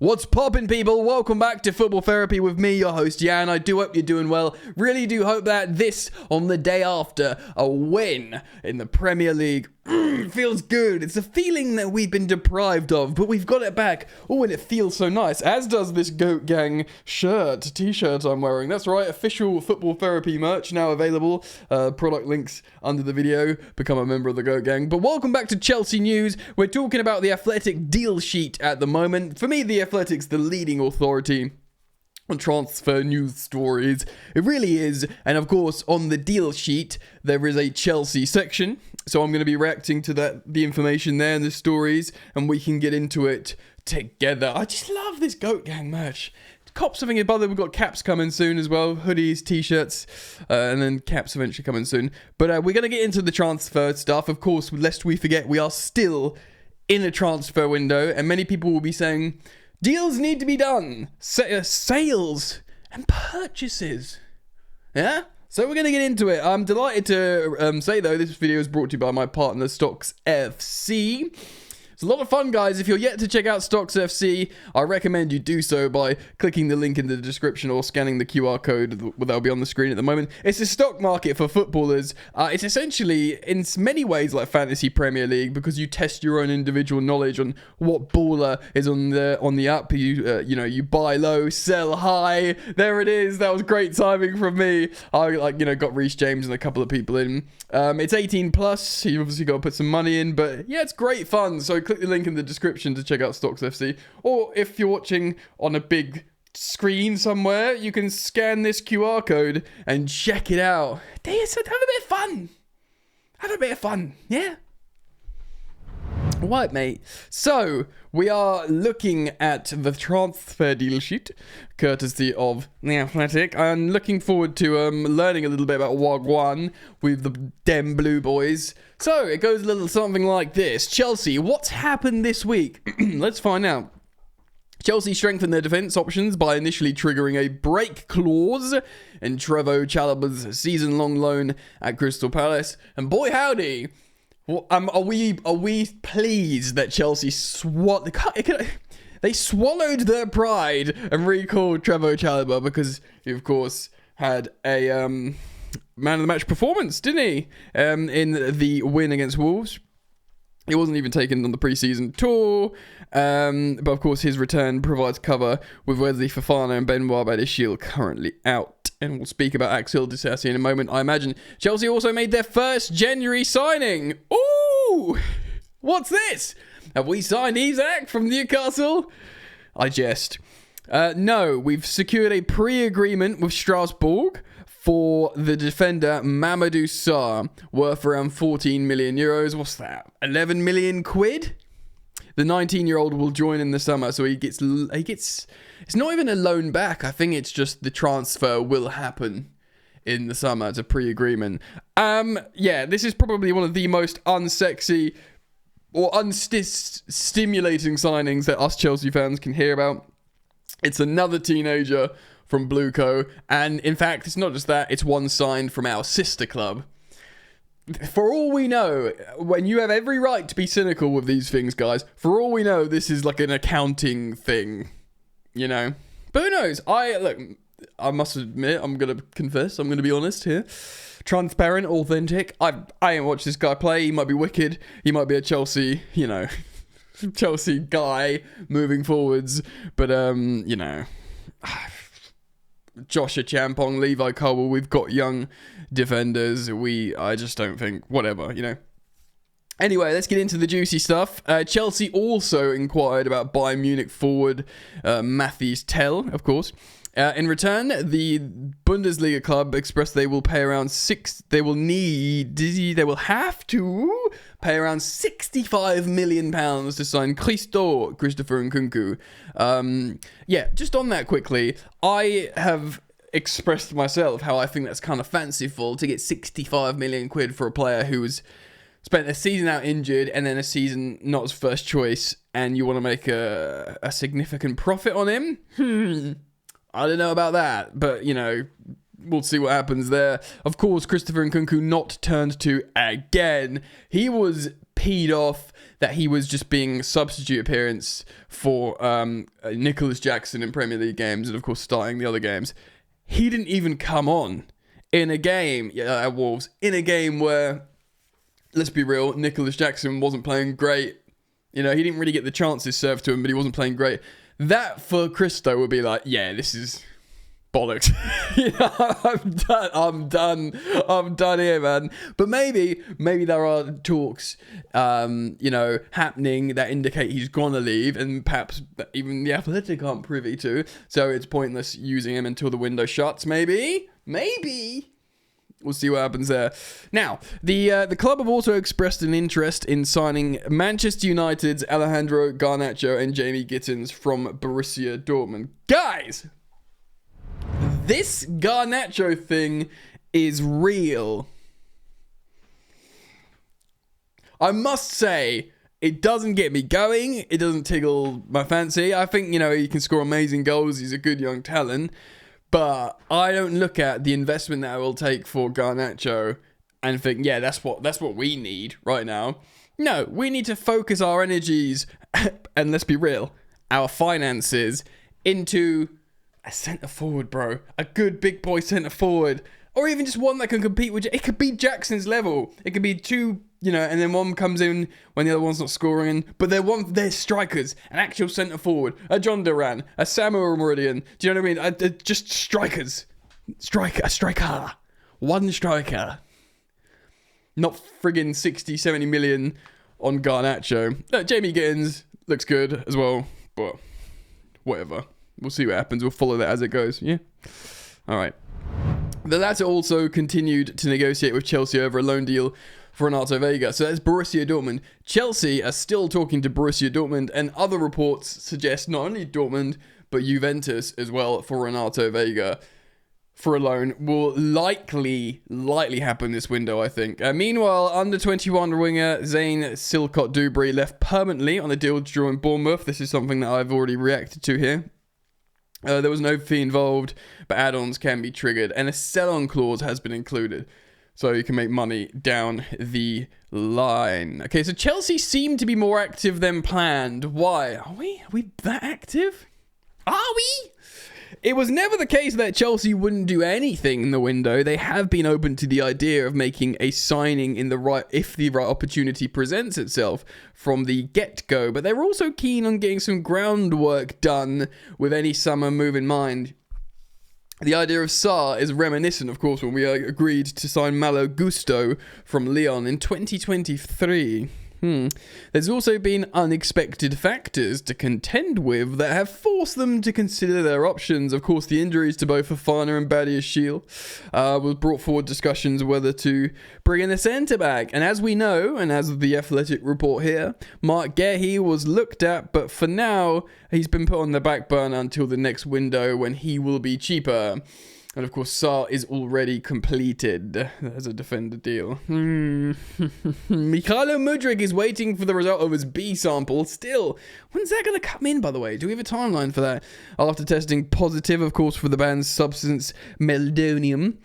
What's poppin', people? Welcome back to Football Therapy with me, your host, Jan. I do hope you're doing well. Really do hope that this, on the day after a win in the Premier League, feels good. It's a feeling that we've been deprived of, but we've got it back. Oh, and it feels so nice, as does this Goat Gang t-shirt I'm wearing. That's right, official Football Therapy merch now available. Product links under the video. Become a member of the Goat Gang. But welcome back to Chelsea News. We're talking about the Athletic deal sheet at the moment. For me, the Athletic's the leading authority on transfer news stories. It really is. And of course, on the deal sheet, there is a Chelsea section. So I'm going to be reacting to the information there and the stories, and we can get into it together. I just love this Goat Gang merch. Cop something above it. We've got caps coming soon as well. Hoodies, t-shirts, and then caps eventually coming soon. But we're going to get into the transfer stuff. Of course, lest we forget, we are still in a transfer window, and many people will be saying, deals need to be done. Sales and purchases. Yeah? So we're going to get into it. I'm delighted to say, though, this video is brought to you by my partner, Stocks FC. It's a lot of fun, guys. If you're yet to check out Stocks FC, I recommend you do so by clicking the link in the description or scanning the QR code that'll be on the screen at the moment. It's a stock market for footballers. It's essentially, in many ways, like Fantasy Premier League, because you test your own individual knowledge on what baller is on the up. You buy low, sell high. There it is. That was great timing from me. I got Reece James and a couple of people in. It's 18 plus. You obviously got to put some money in, but yeah, it's great fun. So click the link in the description to check out Stocks FC. Or if you're watching on a big screen somewhere, you can scan this QR code and check it out. Have a bit of fun. Have a bit of fun. Yeah. Right, mate. So, we are looking at the transfer deal sheet, courtesy of The Athletic. I'm looking forward to learning a little bit about Wagwan with the Dem Blue Boys. So, it goes a little something like this. Chelsea, what's happened this week? Let's find out. Chelsea strengthened their defence options by initially triggering a break clause in Trevoh Chalobah's season-long loan at Crystal Palace. And boy howdy, well, are we pleased that Chelsea swallowed their pride and recalled Trevoh Chalobah, because he of course had a man of the match performance, didn't he? In the win against Wolves. He wasn't even taken on the pre-season tour, but of course his return provides cover with Wesley Fofana and Benoit Badiashile currently out. And we'll speak about Axel Disasi in a moment. I imagine Chelsea also made their first January signing. Ooh! What's this? Have we signed Isak from Newcastle? I jest. No, we've secured a pre-agreement with Strasbourg for the defender Mamadou Sarr, worth around 14 million euros. What's that? 11 million quid? The 19-year-old will join in the summer, so he gets, it's not even a loan back. I think it's just the transfer will happen in the summer. It's a pre-agreement. Yeah, this is probably one of the most unsexy or unstimulating signings that us Chelsea fans can hear about. It's another teenager from Blueco, and in fact, it's not just that, it's one signed from our sister club. For all we know, when you have every right to be cynical with these things, guys, for all we know, this is like an accounting thing, you know? But who knows? I must admit, I'm going to confess, I'm going to be honest here. Transparent, authentic. I ain't watched this guy play. He might be wicked. He might be a Chelsea, Chelsea guy moving forwards. But, Joshua Champong, Levi Colwill, we've got young defenders. I just don't think, whatever. Anyway, let's get into the juicy stuff. Chelsea also inquired about Bayern Munich forward Mathys Tel, of course. In return, the Bundesliga club expressed they will pay around they will have to pay around £65 million to sign Christopher Nkunku. Yeah, just on that quickly, I have expressed myself how I think that's kind of fanciful to get 65 million quid for a player who was spent a season out injured and then a season not his first choice, and you want to make a significant profit on him? I don't know about that, but, we'll see what happens there. Of course, Christopher Nkunku not turned to again. He was peed off that he was just being a substitute appearance for Nicholas Jackson in Premier League games, and of course starting the other games. He didn't even come on in a game at Wolves, in a game where, let's be real, Nicholas Jackson wasn't playing great. You know, he didn't really get the chances served to him, but he wasn't playing great. That for Christo would be like, yeah, this is bollocks. I'm done here, man. But maybe there are talks, happening that indicate he's gonna leave, and perhaps even the Athletic aren't privy to. So it's pointless using him until the window shuts. Maybe. We'll see what happens there. Now, the club have also expressed an interest in signing Manchester United's Alejandro Garnacho and Jamie Gittins from Borussia Dortmund. Guys, this Garnacho thing is real. I must say, it doesn't get me going. It doesn't tickle my fancy. I think, he can score amazing goals. He's a good young talent. But I don't look at the investment that it will take for Garnacho and think, yeah, that's what we need right now. No, we need to focus our energies, and let's be real, our finances into a centre forward, bro. A good big boy centre forward. Or even just one that can compete with... It could be Jackson's level. It could be two, and then one comes in when the other one's not scoring. But they're strikers. An actual centre forward. A John Duran. A Samuel Meridian. Do you know what I mean? Just strikers. A striker. One striker. Not friggin' 60, 70 million on Garnacho. Jamie Gittins looks good as well. But whatever. We'll see what happens. We'll follow that as it goes. Yeah? All right. The latter also continued to negotiate with Chelsea over a loan deal for Renato Vega. So that's Borussia Dortmund. Chelsea are still talking to Borussia Dortmund, and other reports suggest not only Dortmund, but Juventus as well for Renato Vega for a loan. Will likely happen this window, I think. Meanwhile, under 21 winger Zane Silcott-Dubry left permanently on a deal to join Bournemouth. This is something that I've already reacted to here. There was no fee involved, but add-ons can be triggered, and a sell-on clause has been included, so you can make money down the line. Okay, so Chelsea seem to be more active than planned. Why? Are we that active? Are we? It was never the case that Chelsea wouldn't do anything in the window. They have been open to the idea of making a signing if the right opportunity presents itself from the get-go. But they were also keen on getting some groundwork done with any summer move in mind. The idea of Sarr is reminiscent, of course, when we agreed to sign Malo Gusto from Lyon in 2023. There's also been unexpected factors to contend with that have forced them to consider their options. Of course, the injuries to both Fofana and Badiashile was brought forward discussions whether to bring in a centre-back. And as we know, and as the Athletic report here, Mark Guehi was looked at, but for now, he's been put on the back burner until the next window when he will be cheaper. And of course, Sarr is already completed as a defender deal. Mykhailo Mudryk is waiting for the result of his B sample still. When's that going to come in, by the way? Do we have a timeline for that? After testing positive, of course, for the band's substance meldonium,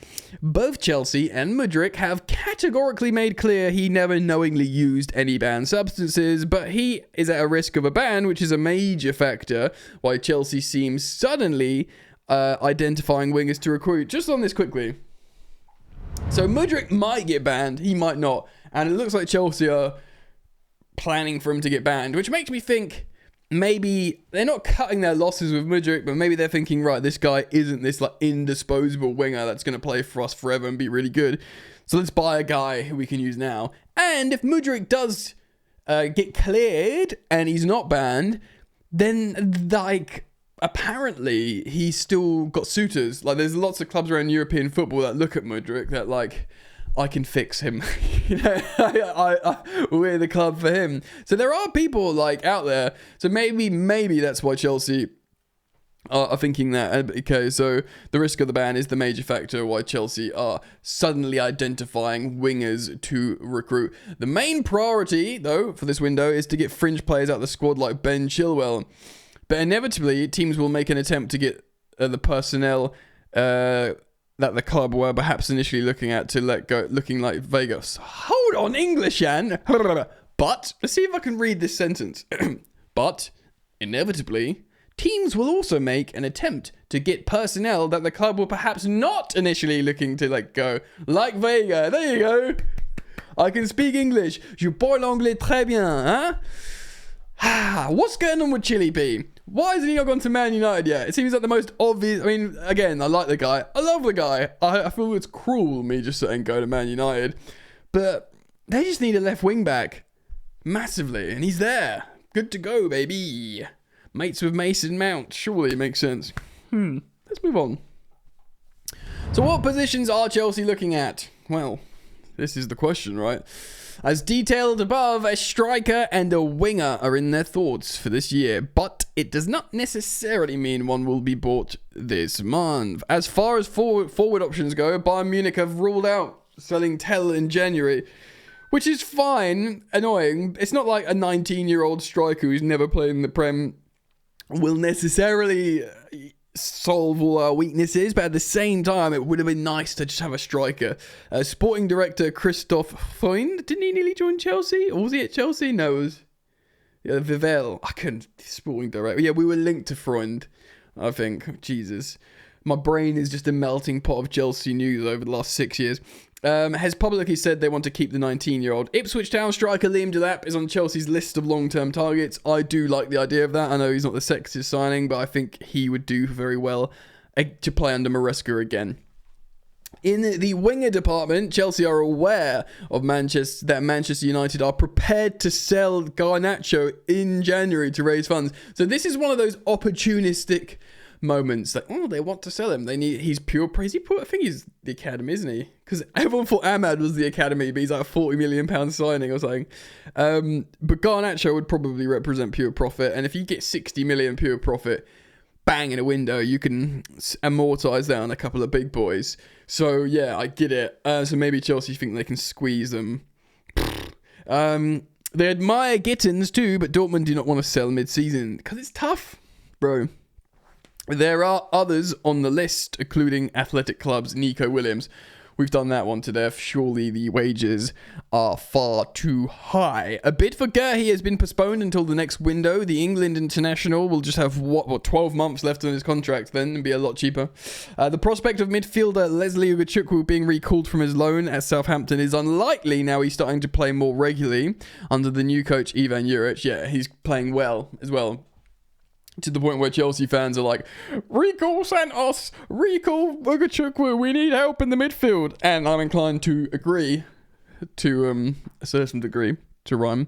both Chelsea and Mudryk have categorically made clear he never knowingly used any banned substances, but he is at a risk of a ban, which is a major factor why Chelsea seems suddenly identifying wingers to recruit. Just on this quickly. So Mudryk might get banned, he might not. And it looks like Chelsea are planning for him to get banned, which makes me think maybe they're not cutting their losses with Mudryk, but maybe they're thinking, right, this guy isn't this like indisposable winger that's going to play for us forever and be really good. So let's buy a guy who we can use now. And if Mudryk does get cleared and he's not banned, then apparently he's still got suitors. Like, there's lots of clubs around European football that look at Mudryk that I can fix him. We're the club for him. So there are people out there. So maybe that's why Chelsea are thinking that. Okay, so the risk of the ban is the major factor why Chelsea are suddenly identifying wingers to recruit. The main priority, though, for this window is to get fringe players out of the squad like Ben Chilwell. But inevitably, teams will make an attempt to get the personnel that the club were perhaps initially looking at to let go, looking like Vegas. Hold on, English, Jan. But, let's see if I can read this sentence. But, inevitably, teams will also make an attempt to get personnel that the club were perhaps not initially looking to let go. Like Vega. There you go. I can speak English. Je parle anglais très bien, huh? What's going on with Chili P? Why hasn't he not gone to Man United yet? It seems like the most obvious. I mean, again, I like the guy. I love the guy. I feel it's cruel me just saying go to Man United. But they just need a left wing back. Massively. And he's there. Good to go, baby. Mates with Mason Mount. Surely it makes sense. Let's move on. So what positions are Chelsea looking at? Well, this is the question, right? As detailed above, a striker and a winger are in their thoughts for this year, but it does not necessarily mean one will be bought this month. As far as forward options go, Bayern Munich have ruled out selling Tell in January, which is fine. Annoying. It's not like a 19-year-old striker who's never played in the Prem will necessarily solve all our weaknesses, but at the same time, it would have been nice to just have a striker. Sporting director Christoph Freund, didn't he nearly join Chelsea? Or was he at Chelsea? No, it was Vivel. I couldn't. Sporting director. Yeah, we were linked to Freund, I think. Jesus. My brain is just a melting pot of Chelsea news over the last 6 years. Has publicly said they want to keep the 19-year-old. Ipswich Town striker Liam Delap is on Chelsea's list of long-term targets. I do like the idea of that. I know he's not the sexiest signing, but I think he would do very well to play under Maresca again. In the winger department, Chelsea are aware of that Manchester United are prepared to sell Garnacho in January to raise funds. So this is one of those opportunistic moments that, they want to sell him. He's pure praise. I think he's the academy, isn't he? Because everyone thought Ahmad was the academy, but he's like a £40 million signing or something. But Garnacho would probably represent pure profit. And if you get 60 million pure profit, bang in a window, you can amortize that on a couple of big boys. So yeah, I get it. So maybe Chelsea think they can squeeze them. They admire Gittins too, but Dortmund do not want to sell mid-season because it's tough, bro. There are others on the list, including athletic clubs, Nico Williams. We've done that one to death. Surely the wages are far too high. A bid for Gerhi has been postponed until the next window. The England international will just have, 12 months left on his contract then and be a lot cheaper. The prospect of midfielder Leslie Ugachukwu being recalled from his loan at Southampton is unlikely now he's starting to play more regularly under the new coach Ivan Juric. Yeah, he's playing well as well. To the point where Chelsea fans are like, recall Santos, recall Ugachukwu, we need help in the midfield. And I'm inclined to agree to a certain degree, to rhyme.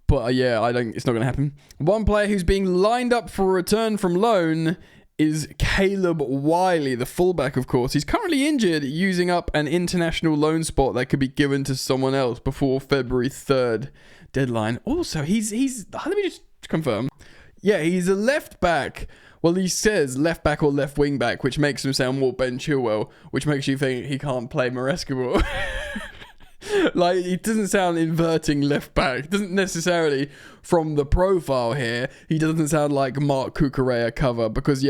But it's not going to happen. One player who's being lined up for a return from loan is Caleb Wiley, the fullback, of course. He's currently injured, using up an international loan spot that could be given to someone else before February 3rd deadline. Also, he's let me just confirm. Yeah, he's a left back. Well, he says left back or left wing back, which makes him sound more Ben Chilwell, which makes you think he can't play Maresca. Like, he doesn't sound inverting left back. It doesn't necessarily, from the profile here, he doesn't sound like Mark Cucurella cover, because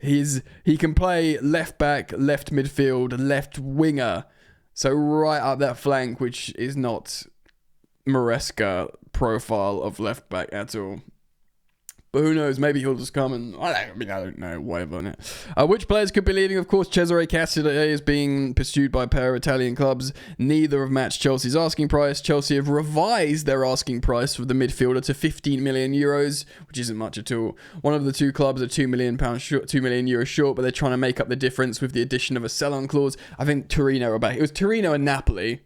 he can play left back, left midfield, left winger. So right up that flank, which is not Maresca profile of left back at all. But who knows? Maybe he'll just come and... I don't know. Whatever. Which players could be leaving? Of course, Cesare Casadei is being pursued by a pair of Italian clubs. Neither have matched Chelsea's asking price. Chelsea have revised their asking price for the midfielder to 15 million euros, which isn't much at all. One of the two clubs are €2 million short, but they're trying to make up the difference with the addition of a sell-on clause. I think Torino are back. It was Torino and Napoli.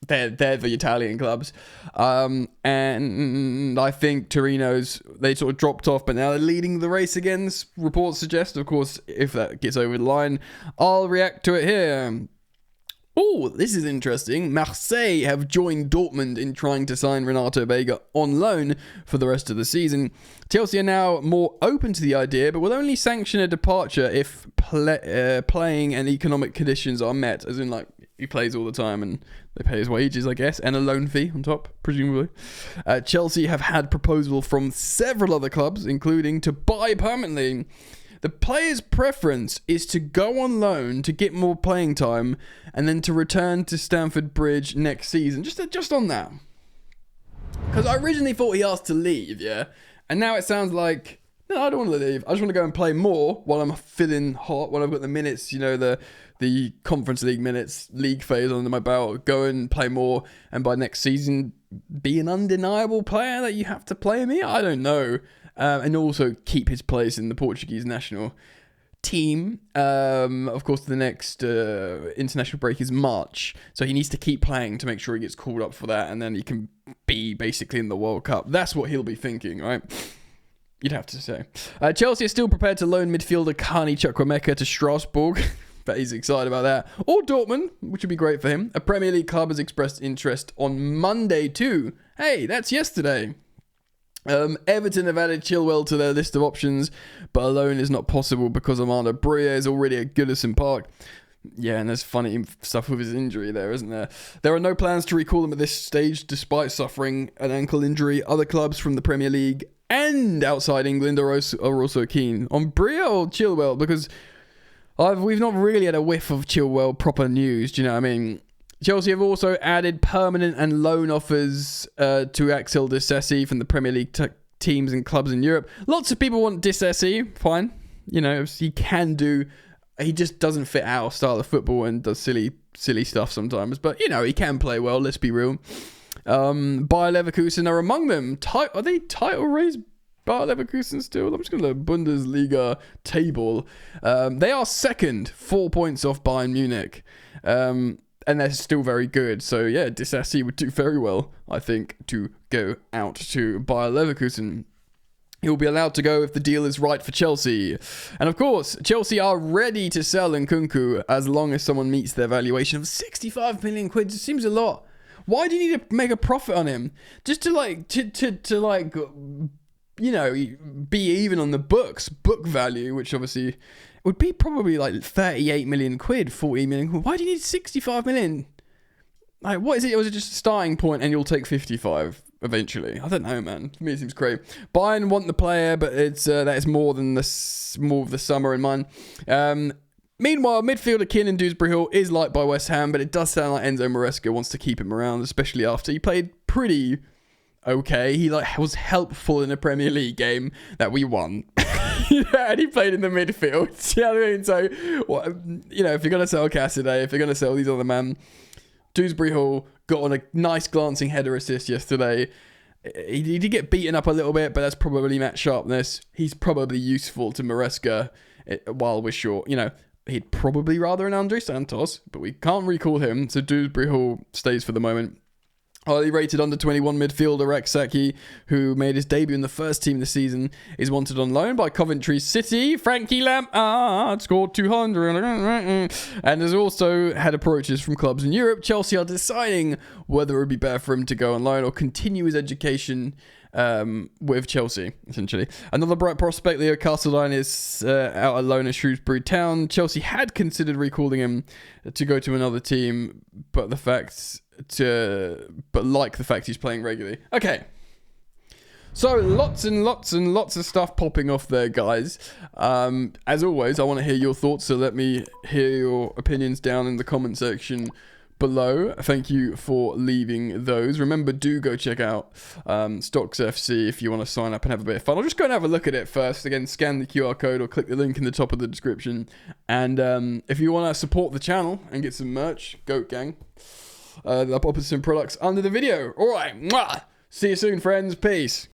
They're the Italian clubs. And I think they sort of dropped off, but now they're leading the race again. Reports suggest, of course, if that gets over the line, I'll react to it here. Oh, this is interesting. Marseille have joined Dortmund in trying to sign Renato Vega on loan for the rest of the season. Chelsea are now more open to the idea, but will only sanction a departure if playing and economic conditions are met, as in, like, he plays all the time and they pay his wages, I guess, and a loan fee on top, presumably. Chelsea have had proposal from several other clubs, including to buy permanently. The player's preference is to go on loan to get more playing time and then to return to Stamford Bridge next season. Just on that. Because I originally thought he asked to leave, yeah? And now it sounds like, no, I don't want to leave. I just want to go and play more while I'm feeling hot, while I've got the minutes, you know, the Conference League minutes, league phase under my belt. Go and play more, and by next season, be an undeniable player that you have to play me? I don't know. And also keep his place in the Portuguese national team. Of course, the next international break is March, so he needs to keep playing to make sure he gets called up for that, and then he can be basically in the World Cup. That's what he'll be thinking, right? You'd have to say. Chelsea are still prepared to loan midfielder Carney Chukwuemeka to Strasbourg. Bet he's excited about that. Or Dortmund, which would be great for him. A Premier League club has expressed interest on Monday too. Hey, that's yesterday. Everton have added Chilwell to their list of options, but a loan is not possible because Amanda Bria is already at Goodison Park. Yeah, and there's funny stuff with his injury there, isn't there? There are no plans to recall him at this stage, despite suffering an ankle injury. Other clubs from the Premier League and outside England are also keen on Bria or Chilwell, because we've not really had a whiff of Chilwell proper news, do you know what I mean? Chelsea have also added permanent and loan offers to Axel Disasi from the Premier League teams and clubs in Europe. Lots of people want Disasi, fine. You know, he can do... He just doesn't fit our style of football and does silly stuff sometimes. But, you know, he can play well, let's be real. Bayer Leverkusen are among them. Are they title race Bayer Leverkusen still? I'm just going to look Bundesliga table. They are second, 4 points off Bayern Munich. And they're still very good. So, yeah, Disasi would do very well, I think, to go out to Bayer Leverkusen. He will be allowed to go if the deal is right for Chelsea. And of course, Chelsea are ready to sell Nkunku as long as someone meets their valuation of 65 million quid. It seems a lot. Why do you need to make a profit on him? Just to you know, be even on the book value, which obviously would be probably like 38 million quid, 40 million quid. Why do you need 65 million? Like, what is it? Or is it just a starting point and you'll take 55 eventually? I don't know, man. For me, it seems crazy. Bayern want the player, but it's that is more of the summer in mind. Meanwhile, midfielder Kiernan Dewsbury-Hall is liked by West Ham, but it does sound like Enzo Maresca wants to keep him around, especially after he played pretty okay. He was helpful in a Premier League game that we won. Yeah, and he played in the midfield. You know what I mean? So, you know, if you're going to sell Cassidy, if you're going to sell these other men, Dewsbury-Hall got on a nice glancing header assist yesterday. He did get beaten up a little bit, but that's probably match sharpness. He's probably useful to Maresca while we're short. You know, he'd probably rather an Andre Santos, but we can't recall him, so Dewsbury-Hall stays for the moment. Highly rated under-21 midfielder Rex Saki, who made his debut in the first team this season, is wanted on loan by Coventry City. Frankie Lampard scored 200 and has also had approaches from clubs in Europe. Chelsea are deciding whether it would be better for him to go on loan or continue his education with Chelsea, essentially. Another bright prospect, Leo Castledine, is out on loan at Shrewsbury Town. Chelsea had considered recalling him to go to another team, but like the fact he's playing regularly. Okay. So lots and lots and lots of stuff popping off there, guys. As always, I want to hear your thoughts, so let me hear your opinions down in the comment section below. Thank you for leaving those. Remember, do go check out Stocks FC if you want to sign up and have a bit of fun. I'll just go and have a look at it first. Again, scan the QR code or click the link in the top of the description. And if you want to support the channel and get some merch, Goat Gang, I'll put some products under the video. All right. Mwah! See you soon, friends. Peace.